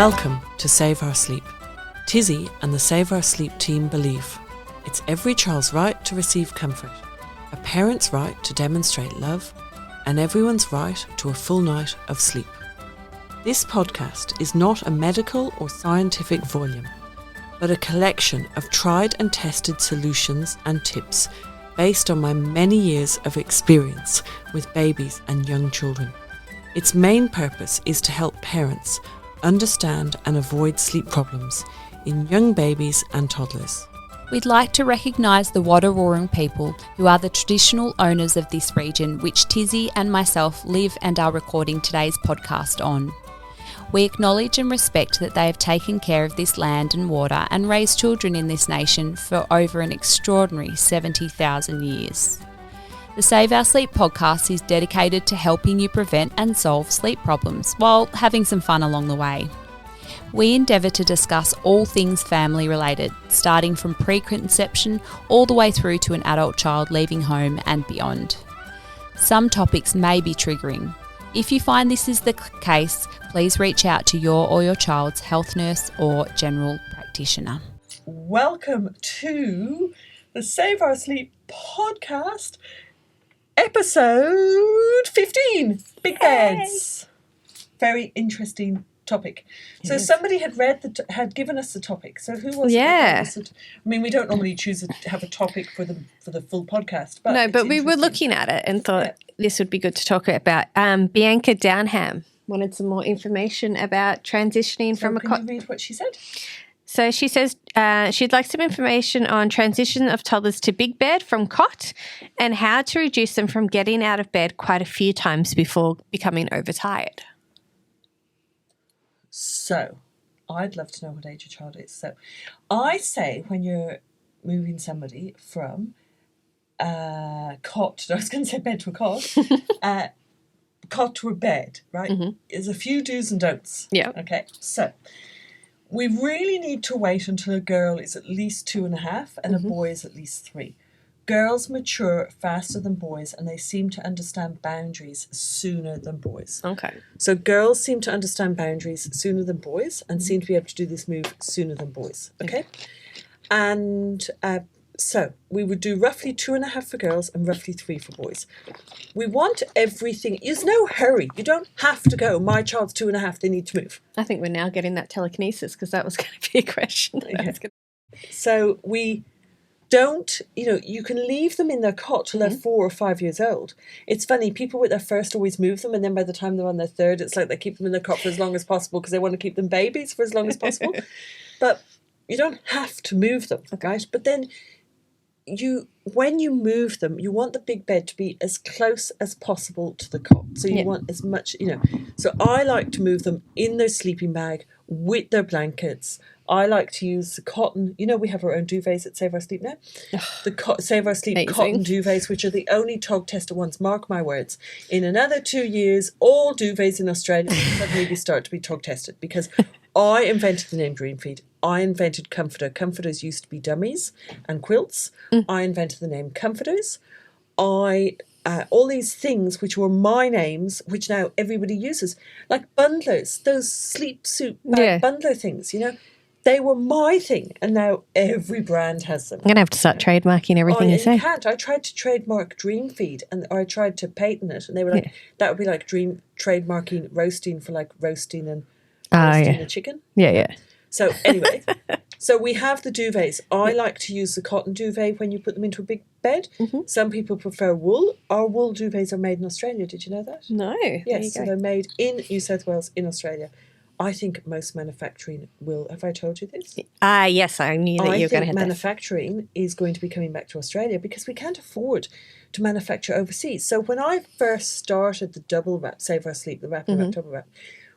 Welcome to Save Our Sleep. Tizzie and the Save Our Sleep team believe it's every child's right to receive comfort, a parent's right to demonstrate love, and everyone's right to a full night of sleep. This podcast is not a medical or scientific volume, but a collection of tried and tested solutions and tips based on my many years of experience with babies and young children. Its main purpose is to help parents understand and avoid sleep problems in young babies and toddlers. We'd like to recognise the Wadawurrung people who are the traditional owners of this region, which Tizzie and myself live and are recording today's podcast on. We acknowledge and respect that they have taken care of this land and water and raised children in this nation for over an extraordinary 70,000 years. The Save Our Sleep podcast is dedicated to helping you prevent and solve sleep problems while having some fun along the way. We endeavour to discuss all things family related, starting from pre-conception all the way through to an adult child leaving home and beyond. Some topics may be triggering. If you find this is the case, please reach out to your or your child's health nurse or general practitioner. Welcome to the Save Our Sleep podcast, episode 15, Big Beds. Very interesting topic. So somebody had had given us the topic. So who was it? I mean, we don't normally choose to have a topic for the full podcast, but no, but we were looking at it and thought this would be good to talk about. Bianca Downham wanted some more information about transitioning from a cot. Can you read what she said? So she says she'd like some information on transition of toddlers to big bed from cot and how to reduce them from getting out of bed quite a few times before becoming overtired. So I'd love to know what age your child is. So I say when you're moving somebody from cot, I was going to say bed to a cot, cot to a bed, right? Mm-hmm. There's a few do's and don'ts. Yeah. Okay. So we really need to wait until a girl is at least 2.5 and a boy is at least 3. Girls mature faster than boys and they seem to understand boundaries sooner than boys. Okay. So girls seem to understand boundaries sooner than boys and seem to be able to do this move sooner than boys. Okay? And so we would do roughly 2.5 for girls and roughly 3 for boys. We want everything. There's no hurry. You don't have to go, my child's 2.5, they need to move. I think we're now getting that telekinesis because that was going to be a question. Okay. So we don't, you can leave them in their cot till they're 4 or 5 years old. It's funny, people with their first always move them and then by the time they're on their third, it's like they keep them in their cot for as long as possible because they want to keep them babies for as long as possible. But you don't have to move them, right? But then when you move them, you want the big bed to be as close as possible to the cot. So you want as much, So I like to move them in their sleeping bag with their blankets. I like to use the cotton. We have our own duvets at Save Our Sleep now. The Save Our Sleep cotton duvets, which are the only tog tester ones. Mark my words. In another 2 years, all duvets in Australia will suddenly start to be tog tested because I invented the name Dream Feed. I invented Comforter. Comforters used to be dummies and quilts. I invented the name Comforters. All these things which were my names, which now everybody uses, like bundlers, those sleep suit bundler things, they were my thing, and now every brand has them. I'm going to have to start trademarking everything you say. You can't. I tried to trademark Dream Feed, or I tried to patent it, and they were like, that would be like trademarking roasting for like roasting and roasting a chicken. Yeah. So anyway, so we have the duvets. I like to use the cotton duvet when you put them into a big bed. Some people prefer wool. Our wool duvets are made in Australia. Did you know that? No. Yes, so they're made in New South Wales in Australia. I think most manufacturing will. Have I told you this? Yes, I knew that you were going to have that. Manufacturing is going to be coming back to Australia because we can't afford to manufacture overseas. So when I first started the double wrap, Save Our Sleep, the wrap and wrap double wrap,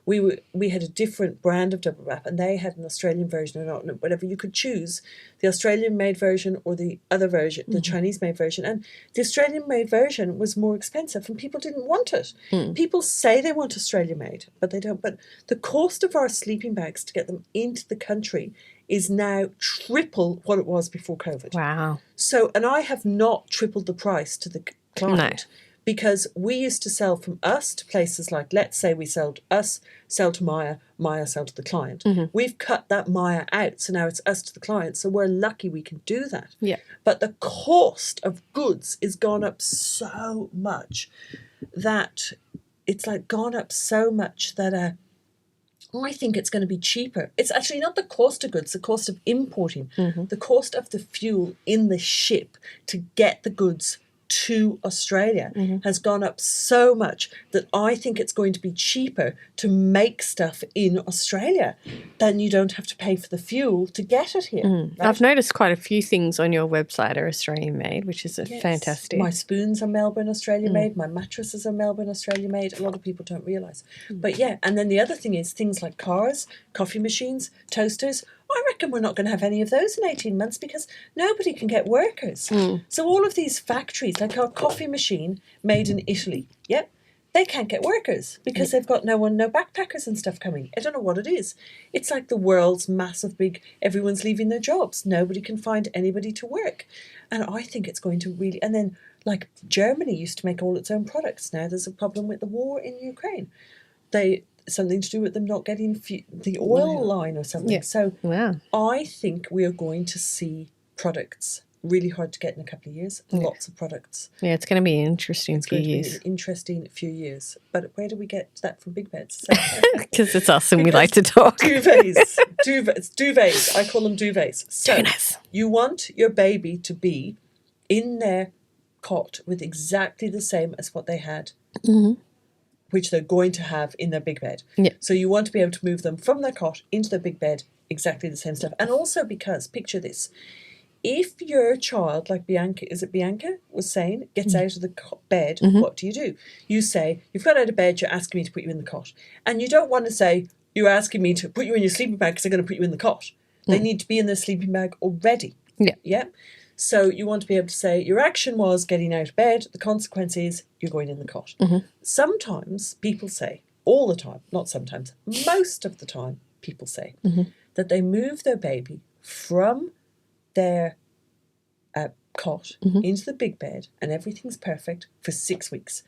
we had a different brand of double wrap and they had an Australian version or not, whatever. You could choose the Australian made version or the other version, the Chinese made version. And the Australian made version was more expensive and people didn't want it. People say they want Australian made, but they don't. But the cost of our sleeping bags to get them into the country is now triple what it was before COVID. Wow. So, and I have not tripled the price to the client. No. Because we used to sell from us to places like, let's say we sell to Maya, Maya sell to the client. We've cut that Maya out, so now it's us to the client. So we're lucky we can do that. Yeah. But the cost of goods is gone up so much that it's like gone up so much that I think it's going to be cheaper. It's actually not the cost of goods, the cost of importing, the cost of the fuel in the ship to get the goods to Australia has gone up so much that I think it's going to be cheaper to make stuff in Australia than you don't have to pay for the fuel to get it here. Right? I've noticed quite a few things on your website are Australian made, which is fantastic. My spoons are Melbourne, Australia made. My mattresses are Melbourne, Australia made. A lot of people don't realise. But yeah, and then the other thing is things like cars, coffee machines, toasters. I reckon we're not going to have any of those in 18 months because nobody can get workers. So all of these factories, like our coffee machine made in Italy, they can't get workers because they've got no backpackers and stuff coming. I don't know what it is. It's like the world's massive big, everyone's leaving their jobs. Nobody can find anybody to work. And I think it's going to really, and then like Germany used to make all its own products. Now there's a problem with the war in Ukraine. Something to do with them not getting the oil line or something. Yeah. So Wow. I think we are going to see products really hard to get in a couple of years. Lots of products. Yeah, it's going to be an interesting few Going to be years. an interesting few years. But where do we get that from big beds? Because it's us and we like to talk. Duvets. I call them duvets. So Duvets. you want your baby to be in their cot with exactly the same as what they had, which they're going to have in their big bed. Yeah. So you want to be able to move them from their cot into their big bed, exactly the same stuff. And also because, picture this, if your child, like Bianca was saying, gets out of the bed, what do? You say, you've got out of bed, you're asking me to put you in the cot. And you don't want to say, you're asking me to put you in your sleeping bag because they're going to put you in the cot. They need to be in their sleeping bag already. Yeah. Yeah. So you want to be able to say, your action was getting out of bed. The consequence is you're going in the cot. Sometimes people say, all the time, not sometimes, most of the time, people say that they move their baby from their cot into the big bed and everything's perfect for 6 weeks.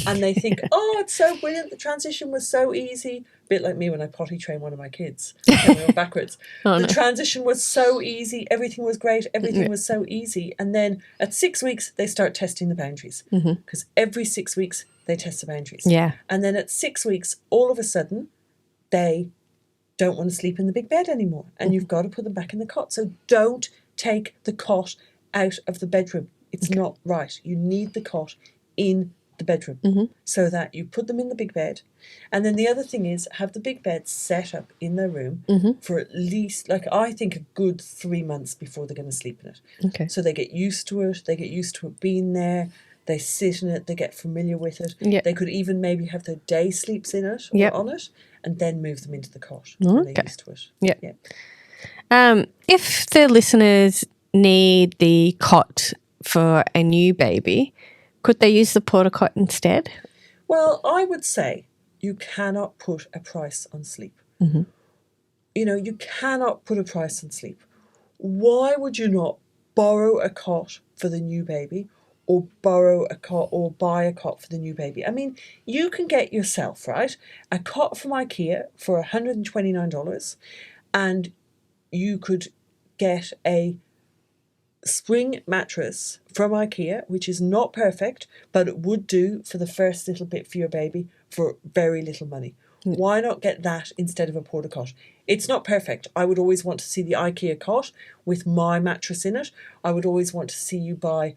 And they think, oh, it's so brilliant. The transition was so easy. A bit like me when I potty train one of my kids. Backwards. The transition was so easy. Everything was great. Everything was so easy. And then at 6 weeks, they start testing the boundaries. Because every 6 weeks, they test the boundaries. Yeah. And then at 6 weeks, all of a sudden, they don't want to sleep in the big bed anymore. And you've got to put them back in the cot. So don't take the cot out of the bedroom. It's not right. You need the cot in the bedroom so that you put them in the big bed. And then the other thing is have the big bed set up in their room for at least, like I think, a good 3 months before they're going to sleep in it. Okay. So they get used to it. They get used to it being there. They sit in it. They get familiar with it. Yeah. They could even maybe have their day sleeps in it or on it and then move them into the cot when they're used to it. Yeah. If the listeners need the cot for a new baby, could they use the porta cot instead? Well, I would say you cannot put a price on sleep. You know, you cannot put a price on sleep. Why would you not borrow a cot for the new baby or borrow a cot or buy a cot for the new baby? I mean, you can get yourself, right, a cot from IKEA for $129 and you could get a spring mattress from IKEA, which is not perfect, but it would do for the first little bit for your baby for very little money. Why not get that instead of a porta cot? It's not perfect. I would always want to see the IKEA cot with my mattress in it. I would always want to see you buy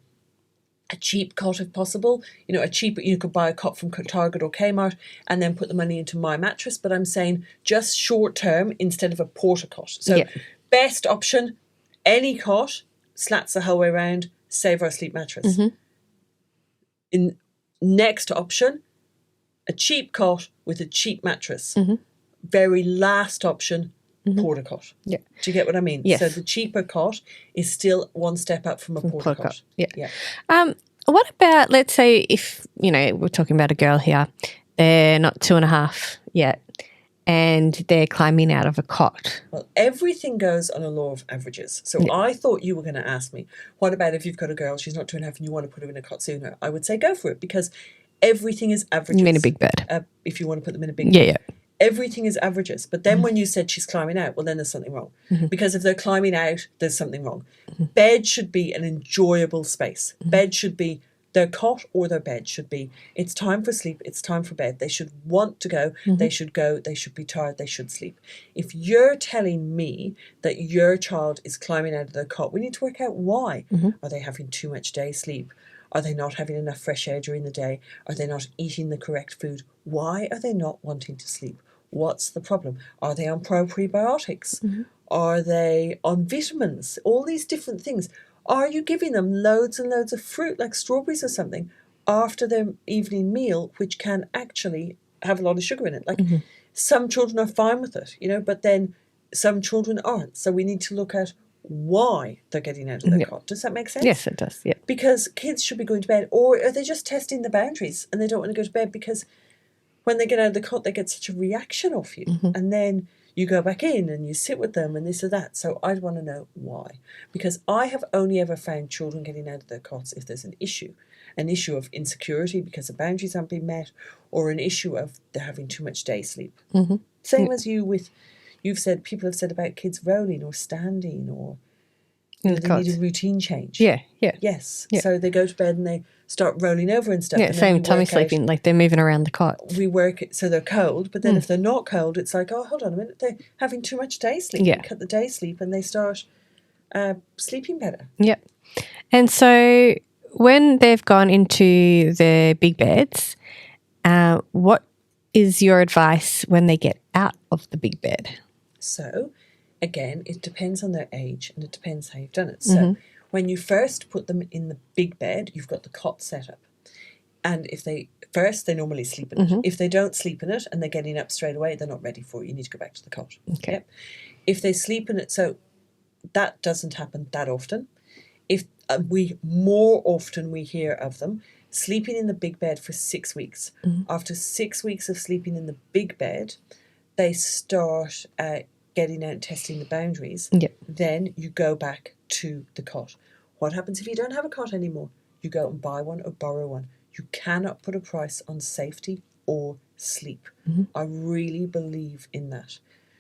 a cheap cot if possible. You know, you could buy a cot from Target or Kmart and then put the money into my mattress. But I'm saying just short term instead of a porta cot. So best option, any cot, slats the whole way around, save our sleep mattress. In next option, a cheap cot with a cheap mattress. Very last option, porta cot. Yeah. Do you get what I mean? Yes. So the cheaper cot is still one step up from a porta cot. Yeah. What about, let's say, if, you know, we're talking about a girl here, they're not 2.5 yet, and they're climbing out of a cot. Well, everything goes on a law of averages. So I thought you were going to ask me, what about if you've got a girl, she's not 2.5 and you want to put her in a cot sooner? I would say go for it because everything is averages. You mean a big bed? If you want to put them in a big bed. Yeah. everything is averages. But then when you said she's climbing out, well, then there's something wrong. Because if they're climbing out, there's something wrong. Bed should be an enjoyable space. Bed should be their cot or their bed should be, it's time for sleep, it's time for bed. They should want to go, they should go, they should be tired, they should sleep. If you're telling me that your child is climbing out of their cot, we need to work out why. Are they having too much day sleep? Are they not having enough fresh air during the day? Are they not eating the correct food? Why are they not wanting to sleep? What's the problem? Are they on prebiotics? Are they on vitamins? All these different things. Are you giving them loads and loads of fruit, like strawberries or something, after their evening meal, which can actually have a lot of sugar in it? Like some children are fine with it, but then some children aren't. So we need to look at why they're getting out of their cot. Does that make sense? Yes, it does. Yeah. Because kids should be going to bed, or are they just testing the boundaries and they don't want to go to bed because when they get out of the cot, they get such a reaction off you. And then you go back in and you sit with them and this or that. So I'd want to know why. Because I have only ever found children getting out of their cots if there's an issue of insecurity because the boundaries aren't being met, or an issue of they're having too much day sleep. Same as you've said, people have said about kids rolling or standing, or they need a routine change. Yeah. Yes. Yeah. So they go to bed and they start rolling over and stuff. Yeah, and same tummy sleeping, like they're moving around the cot. We work it so they're cold, but then if they're not cold, it's like, oh, hold on a minute, they're having too much day sleep. Yeah. We cut the day sleep and they start sleeping better. Yep. And so when they've gone into the big beds, what is your advice when they get out of the big bed? So, again, it depends on their age and it depends how you've done it. So, when you first put them in the big bed, you've got the cot set up. And if they normally sleep in it. If they don't sleep in it and they're getting up straight away, they're not ready for it. You need to go back to the cot. Okay. Yep. If they sleep in it, so that doesn't happen that often. If more often we hear of them sleeping in the big bed for 6 weeks. After 6 weeks of sleeping in the big bed, they start getting out and testing the boundaries. Yep. Then you go back to the cot. What happens if you don't have a cot anymore? You go and buy one or borrow one. You cannot put a price on safety or sleep. I really believe in that.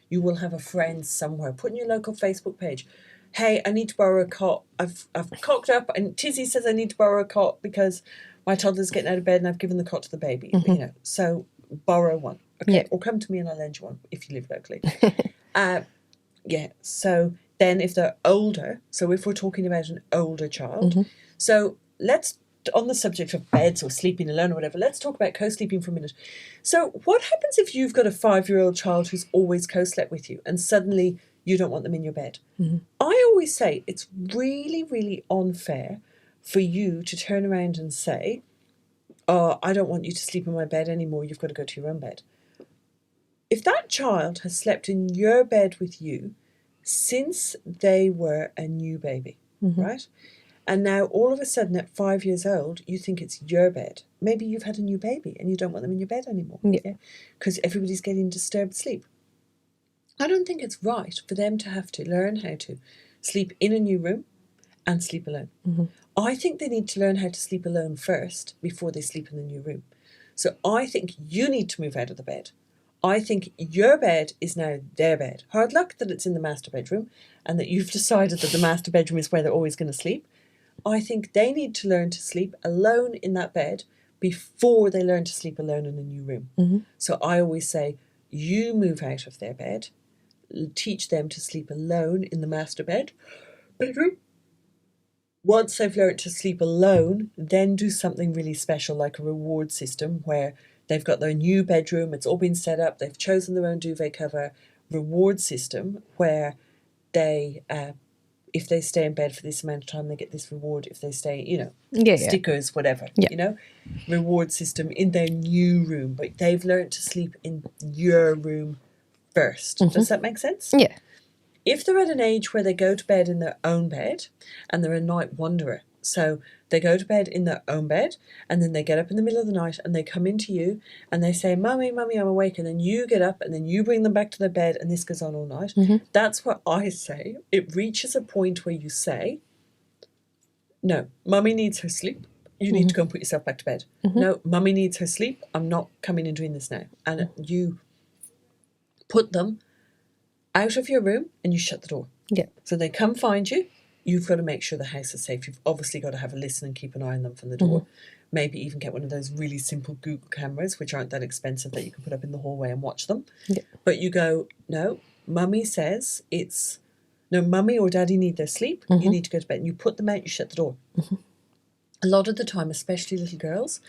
You will have a friend somewhere. Put in your local Facebook page, hey, I need to borrow a cot. I've cocked up and Tizzie says I need to borrow a cot because my toddler's getting out of bed and I've given the cot to the baby. So borrow one. Okay. Yeah. Or come to me and I'll lend you one if you live locally. So then if they're older, so if we're talking about an older child, so let's, on the subject of beds or sleeping alone or whatever, let's talk about co-sleeping for a minute. So what happens if you've got a 5-year-old child who's always co-slept with you and suddenly you don't want them in your bed? I always say it's really, really unfair for you to turn around and say, oh, I don't want you to sleep in my bed anymore, you've got to go to your own bed. If that child has slept in your bed with you since they were a new baby, right? And now all of a sudden at 5 years old, you think it's your bed. Maybe you've had a new baby and you don't want them in your bed anymore. Because everybody's getting disturbed sleep. I don't think it's right for them to have to learn how to sleep in a new room and sleep alone. I think they need to learn how to sleep alone first before they sleep in the new room. So I think you need to move out of the bed. I think your bed is now their bed. Hard luck that it's in the master bedroom and that you've decided that the master bedroom is where they're always going to sleep. I think they need to learn to sleep alone in that bed before they learn to sleep alone in a new room. So I always say, you move out of their bed, teach them to sleep alone in the master bedroom. Once they've learned to sleep alone, then do something really special like a reward system where they've got their new bedroom, it's all been set up, they've chosen their own duvet cover, reward system where they, if they stay in bed for this amount of time, they get this reward. If they stay, stickers, whatever, reward system in their new room. But they've learned to sleep in your room first. Does that make sense? Yeah. If they're at an age where they go to bed in their own bed and they're a night wanderer, so they go to bed in their own bed and then they get up in the middle of the night and they come into you and they say, Mummy, Mummy, I'm awake. And then you get up and then you bring them back to their bed and this goes on all night. That's what I say. It reaches a point where you say, no, Mummy needs her sleep. You need to go and put yourself back to bed. No, Mummy needs her sleep. I'm not coming and doing this now. And you put them out of your room and you shut the door. Yeah. So they come find you. You've got to make sure the house is safe. You've obviously got to have a listen and keep an eye on them from the door. Maybe even get one of those really simple Google cameras, which aren't that expensive, that you can put up in the hallway and watch them. Yeah. But you go, no, mummy says no, mummy or daddy need their sleep. You need to go to bed. And you put them out, you shut the door. A lot of the time, especially little girls,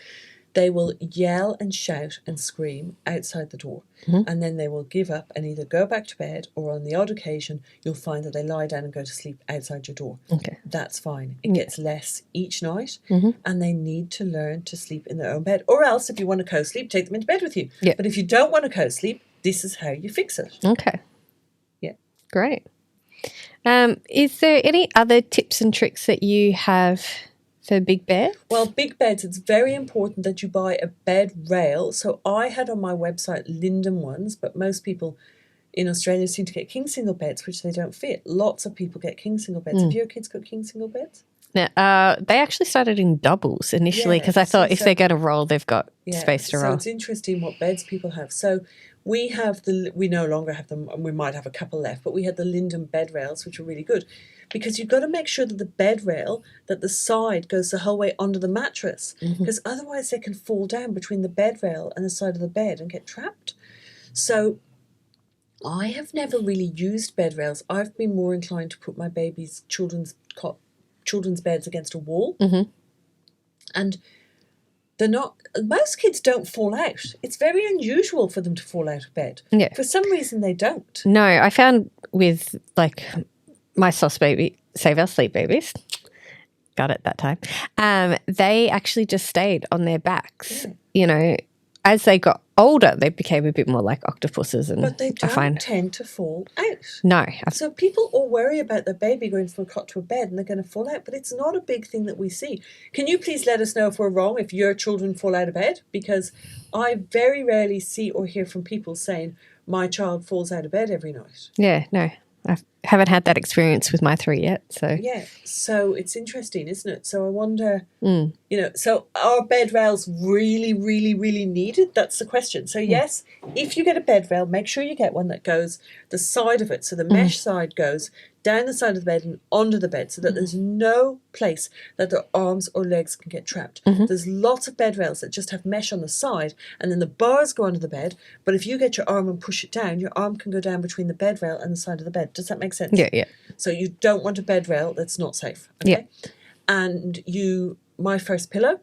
they will yell and shout and scream outside the door. And then they will give up and either go back to bed, or on the odd occasion, you'll find that they lie down and go to sleep outside your door. Okay. That's fine. It gets less each night, and they need to learn to sleep in their own bed. Or else, if you want to co-sleep, take them into bed with you. Yeah. But if you don't want to co-sleep, this is how you fix it. Okay. Yeah. Great. Is there any other tips and tricks that you have for big beds? Well, big beds, it's very important that you buy a bed rail. So I had on my website Linden ones, but most people in Australia seem to get king single beds, which they don't fit. Lots of people get king single beds. Have your kids got king single beds? Now, they actually started in doubles initially because I thought if they're going to roll, they've got space to roll. So it's interesting what beds people have. So we no longer have them, and we might have a couple left, but we had the Linden bed rails, which are really good, because you've got to make sure that the bed rail, that the side goes the whole way under the mattress, because otherwise they can fall down between the bed rail and the side of the bed and get trapped. So I have never really used bed rails. I've been more inclined to put my baby's children's beds against a wall, and they're not. Most kids don't fall out. It's very unusual for them to fall out of bed. Yeah. For some reason, they don't. No, I found with like my sauce baby, Save Our Sleep babies, got it that time. They actually just stayed on their backs. You know, as they got older, they became a bit more like octopuses, and But they don't tend to fall out. No. So people all worry about their baby going from a cot to a bed and they're going to fall out, but it's not a big thing that we see. Can you please let us know if we're wrong, if your children fall out of bed? Because I very rarely see or hear from people saying, my child falls out of bed every night. Yeah, no. I haven't had that experience with my 3 yet. So yeah, so it's interesting, isn't it? So I wonder, so are bed rails really, really, really needed? That's the question. So yes, if you get a bed rail, make sure you get one that goes the side of it, so the mesh side goes down the side of the bed and onto the bed, so that there's no place that their arms or legs can get trapped. There's lots of bed rails that just have mesh on the side, and then the bars go under the bed, but if you get your arm and push it down, your arm can go down between the bed rail and the side of the bed. Does that make sense? Yeah. So you don't want a bed rail that's not safe. Okay? Yeah. And my first pillow,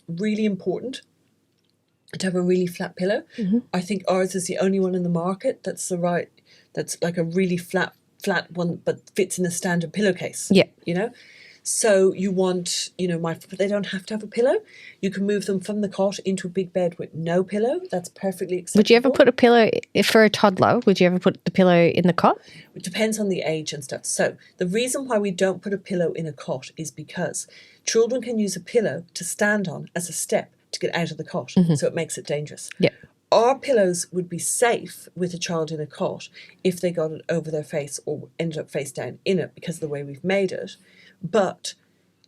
really important to have a really flat pillow. I think ours is the only one in the market that's like a really flat one, but fits in a standard pillowcase. Yeah. So you want, but they don't have to have a pillow. You can move them from the cot into a big bed with no pillow. That's perfectly acceptable. Would you ever put a pillow, for a toddler, would you ever put the pillow in the cot? It depends on the age and stuff. So the reason why we don't put a pillow in a cot is because children can use a pillow to stand on as a step to get out of the cot. So it makes it dangerous. Yeah. Our pillows would be safe with a child in a cot if they got it over their face or ended up face down in it because of the way we've made it. But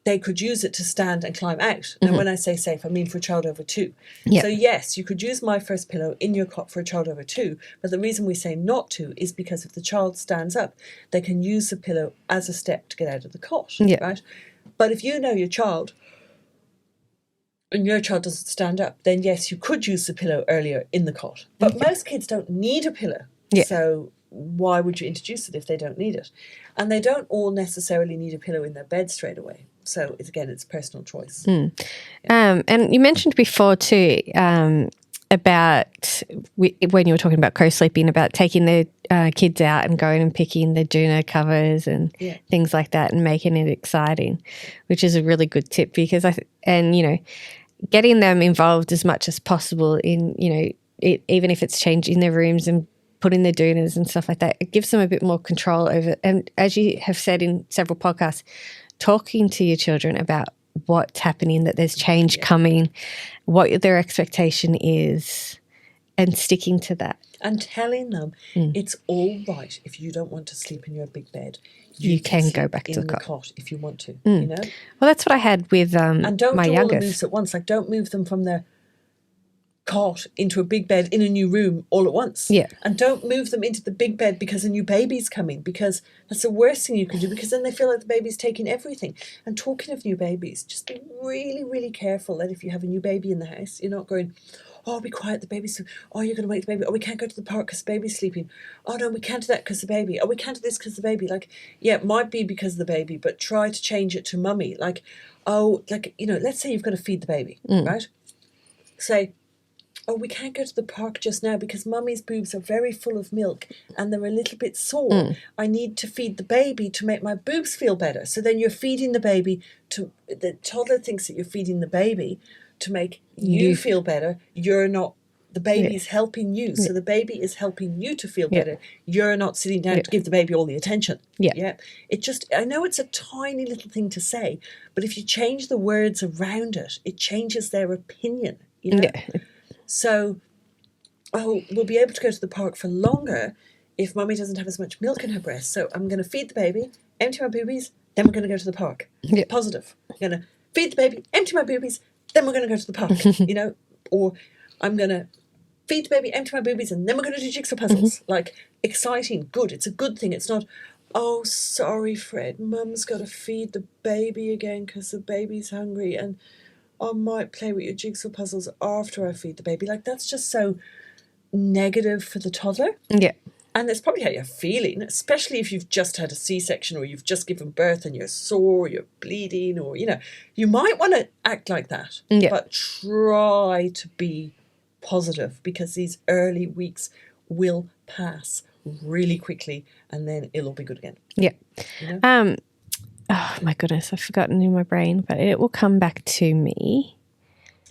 they could use it to stand and climb out. Now, when I say safe, I mean for a child over 2. Yeah. So, yes, you could use my first pillow in your cot for a child over 2. But the reason we say not to is because if the child stands up, they can use the pillow as a step to get out of the cot. Yeah. Right? But if you know your child and your child doesn't stand up, then yes, you could use the pillow earlier in the cot. But most kids don't need a pillow. Yeah. So why would you introduce it if they don't need it? And they don't all necessarily need a pillow in their bed straight away. So it's personal choice. And you mentioned before too about when you were talking about co-sleeping, about taking the kids out and going and picking the doona covers and things like that and making it exciting, which is a really good tip because getting them involved as much as possible in, even if it's changing their rooms and putting their doonas and stuff like that, it gives them a bit more control over. And as you have said in several podcasts, talking to your children about what's happening, that there's change coming, what their expectation is, and sticking to that. And telling them it's all right if you don't want to sleep in your big bed. You can go back to the cot if you want to, Well, that's what I had with and don't my do youngest. all the moves at once. Like, don't move them from their cot into a big bed in a new room all at once. Yeah. And don't move them into the big bed because a new baby's coming, because that's the worst thing you can do, because then they feel like the baby's taking everything. And talking of new babies, just be really, really careful that if you have a new baby in the house, you're not going, oh, be quiet, the baby's... Oh, you're going to wake the baby. Oh, we can't go to the park because the baby's sleeping. Oh, no, we can't do that because the baby. Oh, we can't do this because the baby. Like, yeah, it might be because of the baby, but try to change it to mummy. Like, oh, like, you know, let's say you've got to feed the baby, right? Say, oh, we can't go to the park just now because mummy's boobs are very full of milk and they're a little bit sore. I need to feed the baby to make my boobs feel better. So then you're feeding the baby to... The toddler thinks that you're feeding the baby to make you feel better. You're not, the baby is helping you. So the baby is helping you to feel better. You're not sitting down to give the baby all the attention. Yeah. It just, I know it's a tiny little thing to say, but if you change the words around it, it changes their opinion, you know? So, oh, we'll be able to go to the park for longer if mummy doesn't have as much milk in her breast. So I'm going to feed the baby, empty my boobies, then we're going to go to the park. Positive. I'm going to feed the baby, empty my boobies, then we're going to go to the park, you know, or I'm going to feed the baby, empty my boobies, and then we're going to do jigsaw puzzles. Like, exciting, good. It's a good thing. It's not, oh, sorry, Fred, mum's got to feed the baby again because the baby's hungry, and I might play with your jigsaw puzzles after I feed the baby. Like, that's just so negative for the toddler. Yeah. And that's probably how you're feeling, especially if you've just had a C-section or you've just given birth and you're sore, you're bleeding, or, you know, you might want to act like that. But try to be positive, because these early weeks will pass really quickly and then it'll be good again. Yeah. You know? Oh, my goodness, I've forgotten in my brain, but it will come back to me.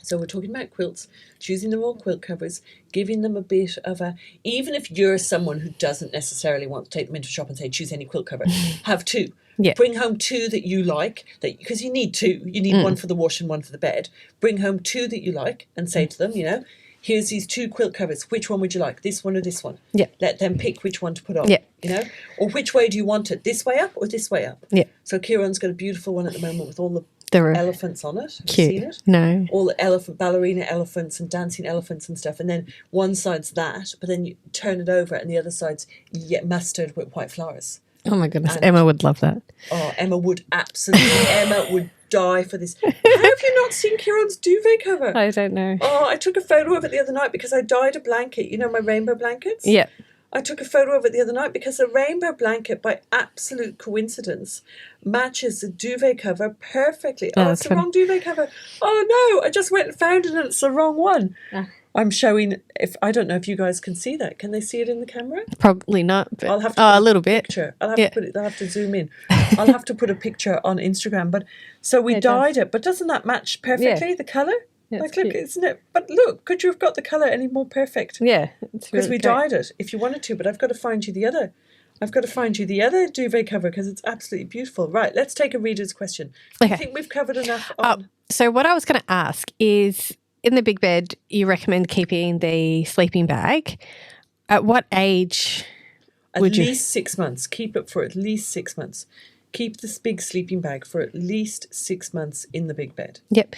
So we're talking about quilts, choosing the wrong quilt covers, giving them a bit of a... Even if you're someone who doesn't necessarily want to take them into a shop and say, choose any quilt cover, have two. Bring home two that you like, because you need two. You need one for the wash and one for the bed. Bring home two that you like and say to them, you know, here's these two quilt covers. Which one would you like, this one or this one? Let them pick which one to put on, you know? Or which way do you want it, this way up or this way up? So Kieran's got a beautiful one at the moment with all the elephants on it. Have you seen it? No. All the ballerina elephants and dancing elephants and stuff. And then one side's that, but then you turn it over and the other side's mustard with white flowers. Oh, my goodness. And Emma would love that. Oh, Emma would absolutely. Emma would die for this. How have you not seen Kieran's duvet cover? I don't know. Oh, I took a photo of it the other night because I dyed a blanket. You know my rainbow blankets? Yeah. I took a photo of it the other night because the rainbow blanket, by absolute coincidence, matches the duvet cover perfectly. Oh, it's the wrong duvet cover. Oh, no, I just went and found it and it's the wrong one. I'm showing, I don't know if you guys can see that. Can they see it in the camera? Probably not. But, I'll have to a little bit. Picture. I'll have to zoom in. I'll have to put a picture on Instagram. But so we dyed it, but doesn't that match perfectly, the colour? Like, look, isn't it? But look, could you have got the colour any more perfect? Yeah. Because we dyed it if you wanted to, but I've got to find you the other. I've got to find you the other duvet cover because it's absolutely beautiful. Right, let's take a reader's question. I think we've covered enough on... So what I was going to ask is, in the big bed, you recommend keeping the sleeping bag. At what age would you? At least 6 months. Keep it for at least 6 months. Keep this big sleeping bag for at least 6 months in the big bed. Yep.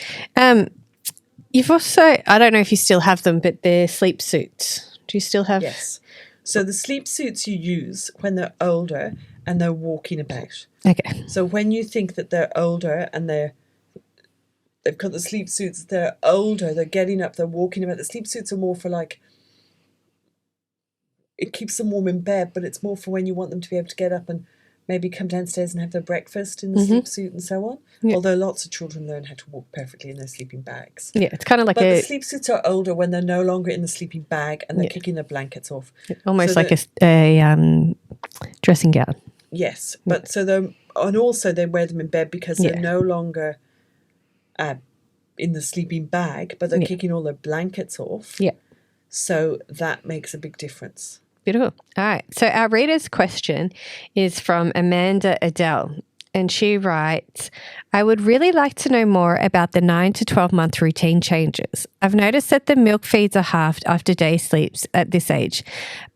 You've also, I don't know if you still have them, but they're sleep suits. Do you still have? Yes. So the sleep suits you use when they're older and they're walking about. Okay. So when you think that they're older and they've got the sleep suits, they're older, they're getting up, they're walking about. The sleep suits are more for like, it keeps them warm in bed, but it's more for when you want them to be able to get up and maybe come downstairs and have their breakfast in the sleep suit and so on. Yeah. Although lots of children learn how to walk perfectly in their sleeping bags. Yeah, it's kind of like the sleep suits are older when they're no longer in the sleeping bag and they're kicking their blankets off. Almost so like a dressing gown. Yes, but and also they wear them in bed because they're no longer in the sleeping bag, but they're kicking all their blankets off. Yeah. So that makes a big difference. Beautiful. All right. So our reader's question is from Amanda Adele, and she writes, I would really like to know more about the 9 to 12 month routine changes. I've noticed that the milk feeds are halved after day sleeps at this age,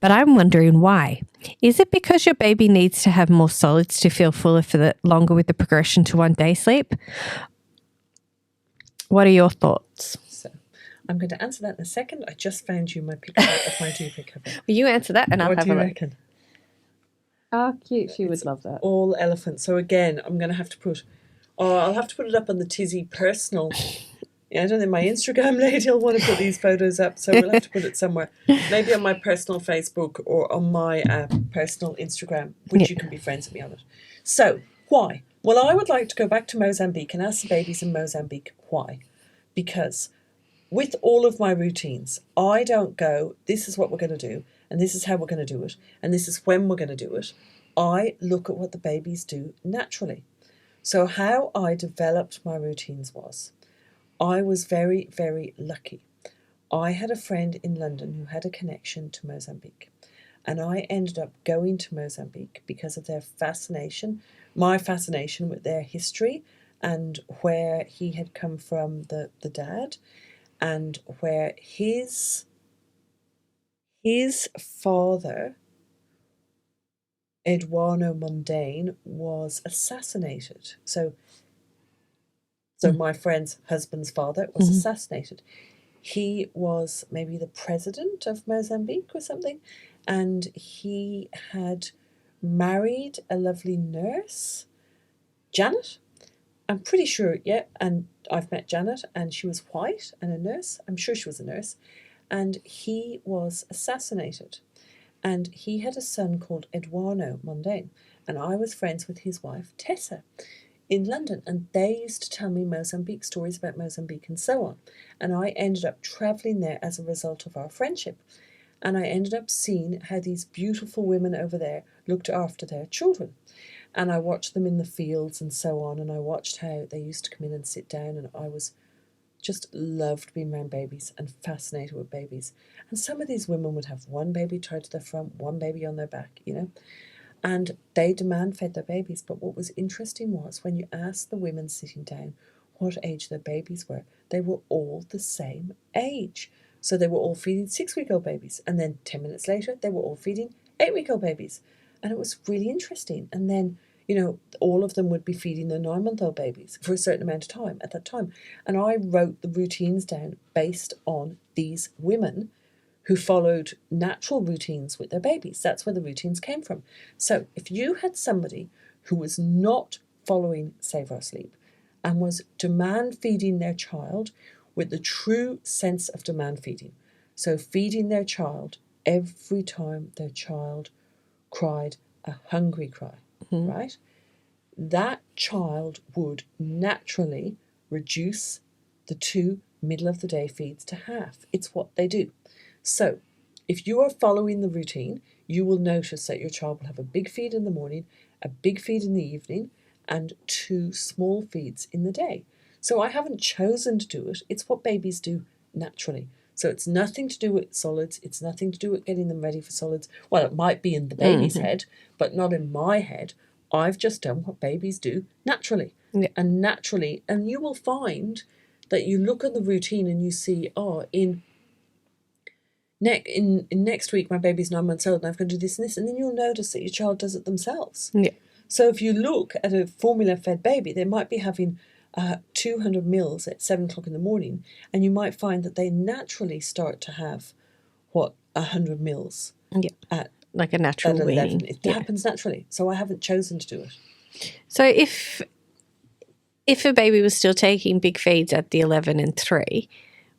but I'm wondering why. Is it because your baby needs to have more solids to feel fuller for longer with the progression to 1 day sleep? What are your thoughts? So I'm going to answer that in a second. I just found you my picture of my duvet cover. Well, you answer that and I'll What have do a you look. reckon? Oh, cute. She would love that. All elephant. So again, I'm going to have to put... Oh, I'll have to put it up on the Tizzie personal... Yeah, I don't think my Instagram lady will want to put these photos up, so we'll have to put it somewhere. Maybe on my personal Facebook or on my personal Instagram, which you can be friends with me on it. So, why? Well, I would like to go back to Mozambique and ask the babies in Mozambique why. Because with all of my routines, I don't go, this is what we're going to do, and this is how we're going to do it, and this is when we're going to do it. I look at what the babies do naturally. So how I developed my routines was, I was very, very lucky. I had a friend in London who had a connection to Mozambique, and I ended up going to Mozambique because of their fascination, my fascination with their history and where he had come from, the dad, and where his father, Eduardo Mundane, was assassinated. So my friend's husband's father was assassinated. He was maybe the president of Mozambique or something, and he had married a lovely nurse, Janet. I'm pretty sure, yeah, and I've met Janet, and she was white and a nurse. I'm sure she was a nurse. And he was assassinated. And he had a son called Eduardo Mundane, and I was friends with his wife, Tessa, in London, and they used to tell me Mozambique stories about Mozambique and so on. And I ended up travelling there as a result of our friendship. And I ended up seeing how these beautiful women over there looked after their children. And I watched them in the fields and so on, and I watched how they used to come in and sit down, and I was just loved being around babies and fascinated with babies. And some of these women would have one baby tied to their front, one baby on their back, you know. And they demand-fed their babies. But what was interesting was when you asked the women sitting down what age their babies were, they were all the same age. So they were all feeding 6-week-old babies. And then 10 minutes later, they were all feeding 8-week-old babies. And it was really interesting. And then, you know, all of them would be feeding their 9-month-old babies for a certain amount of time at that time. And I wrote the routines down based on these women who followed natural routines with their babies. That's where the routines came from. So if you had somebody who was not following Save Our Sleep and was demand feeding their child with the true sense of demand feeding, so feeding their child every time their child cried a hungry cry, right? That child would naturally reduce the 2 middle of the day feeds to half. It's what they do. So if you are following the routine, you will notice that your child will have a big feed in the morning, a big feed in the evening, and 2 small feeds in the day. So I haven't chosen to do it. It's what babies do naturally. So it's nothing to do with solids. It's nothing to do with getting them ready for solids. Well, it might be in the baby's head, but not in my head. I've just done what babies do naturally. Yeah. And naturally, and you will find that you look at the routine and you see, in next week my baby's 9 months old and I've got to do this and this, and then you'll notice that your child does it themselves. Yeah. So if you look at a formula-fed baby, they might be having 200 mils at 7 o'clock in the morning, and you might find that they naturally start to have 100 mils at like a natural at 11. weaning. It happens naturally. So I haven't chosen to do it. So if a baby was still taking big feeds at the 11 and 3,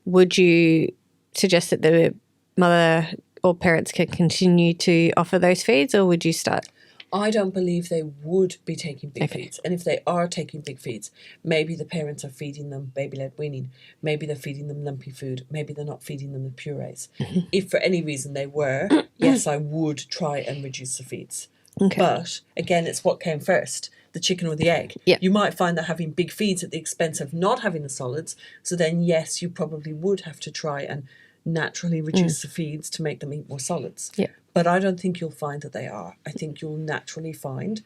would you suggest that the mother or parents can continue to offer those feeds, or would you start? I don't believe they would be taking big feeds. And if they are taking big feeds, maybe the parents are feeding them baby-led weaning. Maybe they're feeding them lumpy food. Maybe they're not feeding them the purees. If for any reason they were, yes, I would try and reduce the feeds. Okay. But, again, it's what came first, the chicken or the egg. Yeah. You might find that having big feeds at the expense of not having the solids. So then, yes, you probably would have to try and naturally reduce the feeds to make them eat more solids. Yeah. But I don't think you'll find that they are. I think you'll naturally find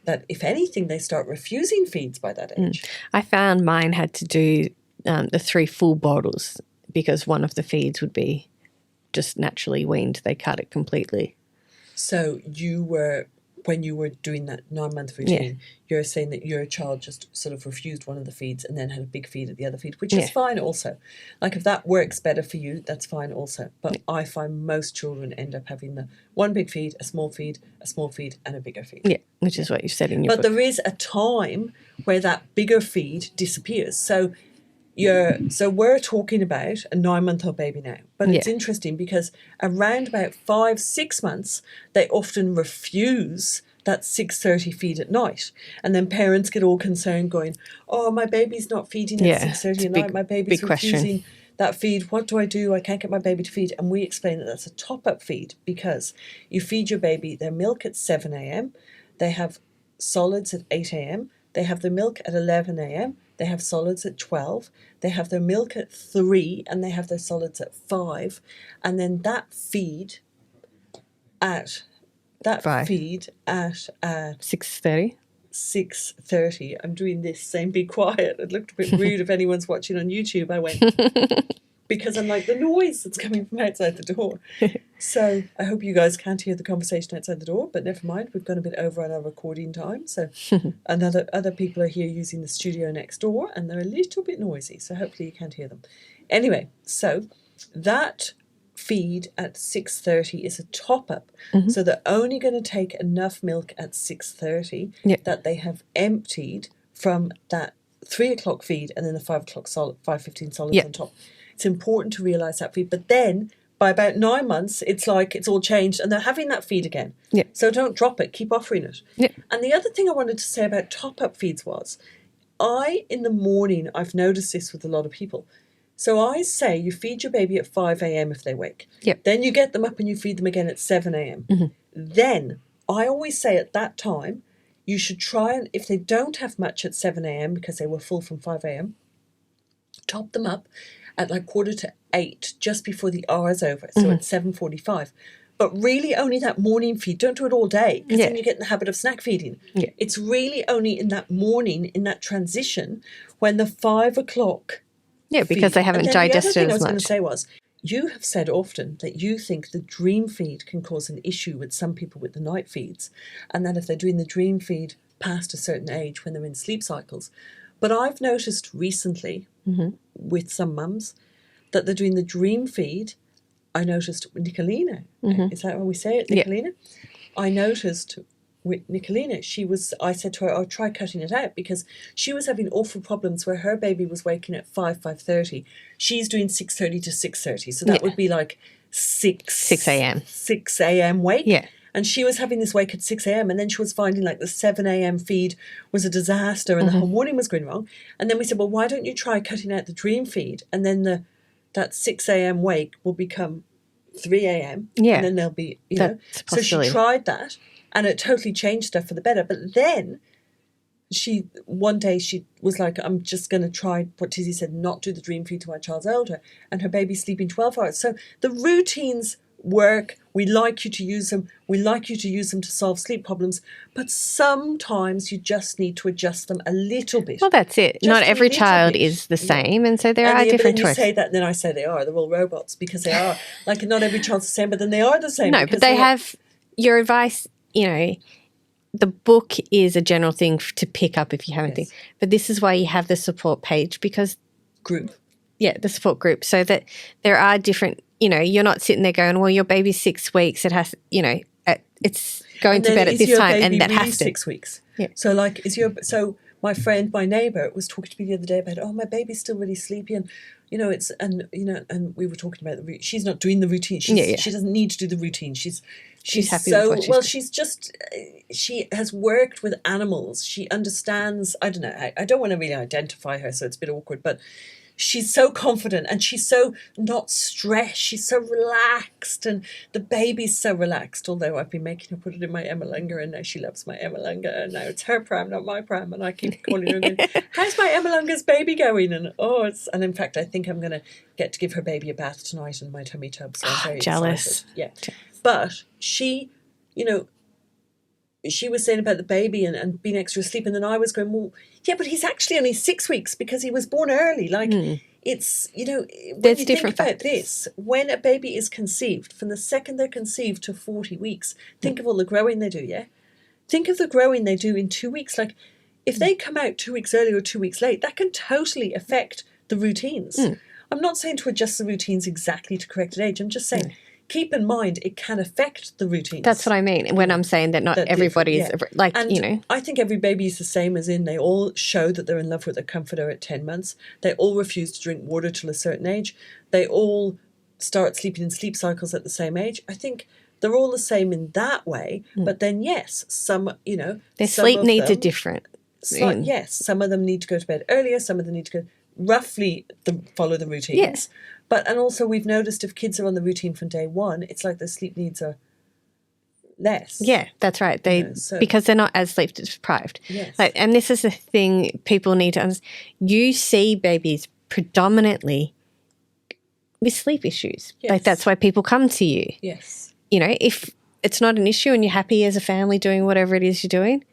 that, if anything, they start refusing feeds by that age. I found mine had to do the 3 full bottles because one of the feeds would be just naturally weaned. They cut it completely. So you were when you were doing that 9-month routine, you're saying that your child just sort of refused one of the feeds and then had a big feed at the other feed, which is fine also. Like if that works better for you, that's fine also. But I find most children end up having the one big feed, a small feed, and a bigger feed. Yeah, which is what you've said in your book. But there is a time where that bigger feed disappears. So we're talking about a 9-month-old baby now, but it's interesting because around about 5-6 months, they often refuse that 6:30 feed at night, and then parents get all concerned, going, "Oh, my baby's not feeding at 6:30 at night. My baby's refusing that feed. What do I do? I can't get my baby to feed." And we explain that that's a top-up feed because you feed your baby their milk at 7 a.m. They have solids at 8 a.m. They have their milk at 11 a.m. They have solids at 12. They have their milk at 3 and they have their solids at 5. And then that feed at 6:30. 6:30. I'm doing this saying be quiet. It looked a bit rude if anyone's watching on YouTube. I went because I'm like the noise that's coming from outside the door. So I hope you guys can't hear the conversation outside the door, but never mind. We've gone a bit over on our recording time. So other people are here using the studio next door and they're a little bit noisy. So hopefully you can't hear them. Anyway, so that feed at 6:30 is a top-up. So they're only going to take enough milk at 6:30 that they have emptied from that 3 o'clock feed and then the 5 o'clock 5:15 solids on top. It's important to realise that feed. But then by about 9 months, it's like it's all changed and they're having that feed again. So don't drop it. Keep offering it. And the other thing I wanted to say about top-up feeds was, in the morning, I've noticed this with a lot of people. So I say you feed your baby at 5 a.m. if they wake. Then you get them up and you feed them again at 7 a.m. Then I always say at that time, you should try and, if they don't have much at 7 a.m. because they were full from 5 a.m., top them up at like 7:45, just before the hour is over. So at 7:45. But really only that morning feed. Don't do it all day because then you get in the habit of snack feeding. It's really only in that morning, in that transition, when the 5 o'clock because they haven't digested as much. The other thing I was going to say was, you have said often that you think the dream feed can cause an issue with some people with the night feeds, and that if they're doing the dream feed past a certain age when they're in sleep cycles. But I've noticed recently with some mums that they're doing the dream feed. I noticed with Nicolina. Is that how we say it, Nicolina? I noticed with Nicolina, I said to her, I'll try cutting it out because she was having awful problems where her baby was waking at 5:30. She's doing 6:30 to 6:30. So that would be like 6 a.m. 6 a.m. wake. And she was having this wake at 6 a.m. and then she was finding like the 7 a.m. feed was a disaster and the whole morning was going wrong. And then we said, well, why don't you try cutting out the dream feed? And then that 6 a.m. wake will become 3 a.m. And then there'll be, So she tried that and it totally changed stuff for the better. But then one day she was like, I'm just going to try what Tizzie said, not do the dream feed till my child's older. And her baby's sleeping 12 hours. So the routines work. We like you to use them. We like you to use them to solve sleep problems. But sometimes you just need to adjust them a little bit. Well, that's it. Not every child is the same. And so there are different choices. You say that, and then I say they are. They're all robots because they are. Like, not every child's the same, but then they are the same. No, but they have your advice, the book is a general thing to pick up if you haven't. But this is why you have the support page because the support group, so that there are different, you're not sitting there going, well, your baby's 6 weeks. It has, it's going to bed at this time and that has to. 6 weeks. So like, my neighbour was talking to me the other day about, my baby's still really sleepy and, and we were talking about she's not doing the routine. She doesn't need to do the routine. She's happy with what she's doing. She's just, she has worked with animals. She understands, I don't know, I don't want to really identify her, so it's a bit awkward, but she's so confident and she's so not stressed. She's so relaxed and the baby's so relaxed, although I've been making her put it in my Emmalunga and now she loves my Emmalunga and now it's her pram, not my pram, and I keep calling her going, how's my Emmalunga's baby going? And in fact I think I'm going to get to give her baby a bath tonight in my tummy tub, so I'm very jealous. Excited. But she, she was saying about the baby and being extra asleep, and then I was going, well, yeah, but he's actually only 6 weeks because he was born early. Like, it's, when there's you different think about factors. this, when a baby is conceived, from the second they're conceived to 40 weeks, think of all the growing they do, think of the growing they do in 2 weeks. Like, if they come out 2 weeks early or 2 weeks late, that can totally affect the routines. I'm not saying to adjust the routines exactly to corrected age. I'm just saying, keep in mind it can affect the routines. That's what I mean when I'm saying that not everybody is like, and you know. I think every baby is the same, as in they all show that they're in love with their comforter at 10 months. They all refuse to drink water till a certain age. They all start sleeping in sleep cycles at the same age. I think they're all the same in that way. But then, yes, some, you know. Their sleep needs are different. Yes, some of them need to go to bed earlier. Some of them need to go roughly follow the routines. Yes. And also we've noticed if kids are on the routine from day one, it's like their sleep needs are less. Yeah, that's right. Because they're not as sleep deprived. Yes. And this is the thing people need to understand. You see babies predominantly with sleep issues. Yes. Like that's why people come to you. Yes. You know, if it's not an issue and you're happy as a family doing whatever it is you're doing,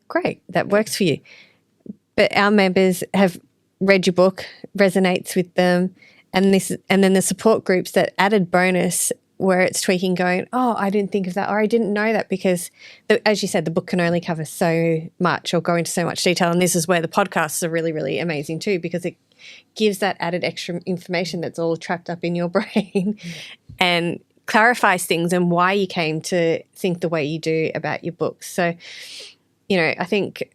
great, that works for you. But our members have read your book, resonates with them, and then the support groups that added bonus where it's tweaking, going, oh, I didn't think of that, or I didn't know that, because as you said, the book can only cover so much or go into so much detail, and this is where the podcasts are really, really amazing too, because it gives that added extra information that's all trapped up in your brain and clarifies things and why you came to think the way you do about your books. So, you know, I think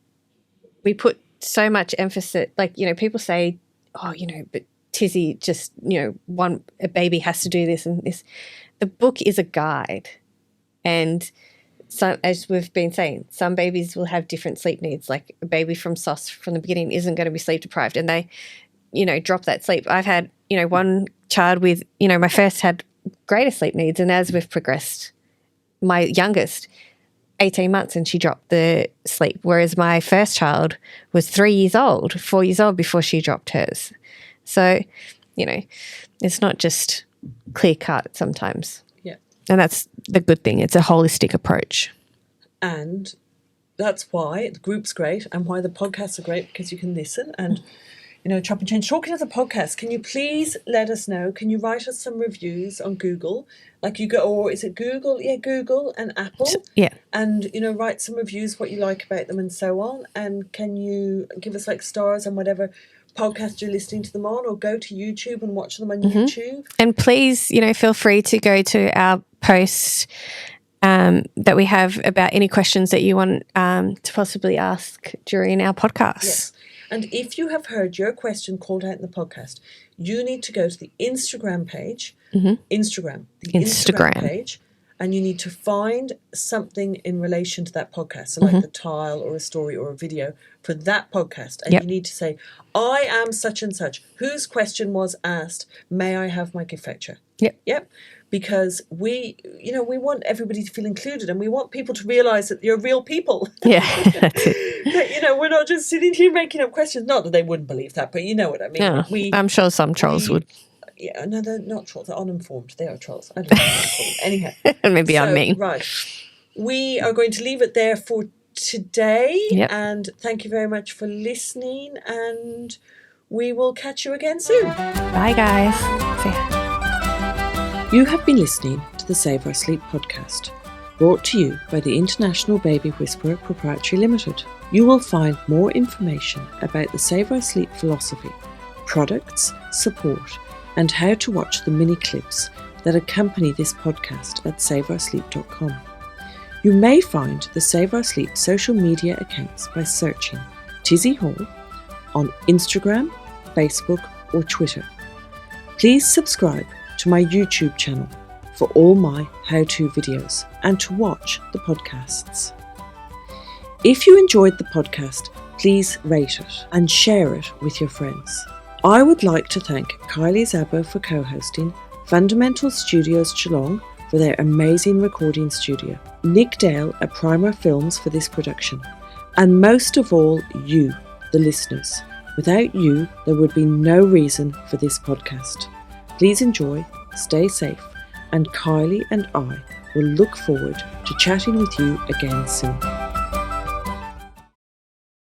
we put so much emphasis, like, you know, people say, oh, you know, but Tizzie just, you know, a baby has to do this and this. The book is a guide. And some, as we've been saying, some babies will have different sleep needs. Like a baby from SOS from the beginning isn't going to be sleep deprived and they, you know, drop that sleep. I've had, you know, one child with, you know, my first had greater sleep needs, and as we've progressed, my youngest, 18 months, and she dropped the sleep, whereas my first child was 4 years old before she dropped hers. So, you know, it's not just clear cut sometimes. Yeah. And that's the good thing. It's a holistic approach. And that's why the group's great and why the podcasts are great, because you can listen and, you know, chop and change. Talking of the podcast, can you please let us know? Can you write us some reviews on Google? Like you go, or is it Google? Yeah, Google and Apple. Yeah. And, you know, write some reviews, what you like about them and so on. And can you give us like stars on whatever podcast you're listening to them on, or go to YouTube and watch them on YouTube. And please, you know, feel free to go to our posts that we have about any questions that you want to possibly ask during our podcast. Yes. And if you have heard your question called out in the podcast, you need to go to the Instagram page, Instagram page, and you need to find something in relation to that podcast. So like the tile or a story or a video for that podcast. And you need to say, I am such and such. Whose question was asked? May I have my gift voucher? Yep. Because we want everybody to feel included, and we want people to realise that you're real people. Yeah, that's it. That, you know, we're not just sitting here making up questions. Not that they wouldn't believe that, but you know what I mean. Yeah, I'm sure some trolls would. Yeah, no, they're not trolls. They're uninformed. They are trolls. I don't know what to call them. Anyhow. Maybe I'm mean. Right. We are going to leave it there for today. Yep. And thank you very much for listening. And we will catch you again soon. Bye, guys. See ya. You have been listening to the Save Our Sleep podcast, brought to you by the International Baby Whisperer Proprietary Limited. You will find more information about the Save Our Sleep philosophy, products, support, and how to watch the mini clips that accompany this podcast at saveoursleep.com. You may find the Save Our Sleep social media accounts by searching Tizzie Hall on Instagram, Facebook, or Twitter. Please subscribe to my YouTube channel for all my how-to videos and to watch the podcasts. If you enjoyed the podcast, please rate it and share it with your friends. I would like to thank Kylie Zabo for co-hosting, Fundamental Studios Geelong for their amazing recording studio, Nick Dale at Primer Films for this production, and most of all, you, the listeners. Without you, there would be no reason for this podcast. Please enjoy, stay safe, and Kylie and I will look forward to chatting with you again soon.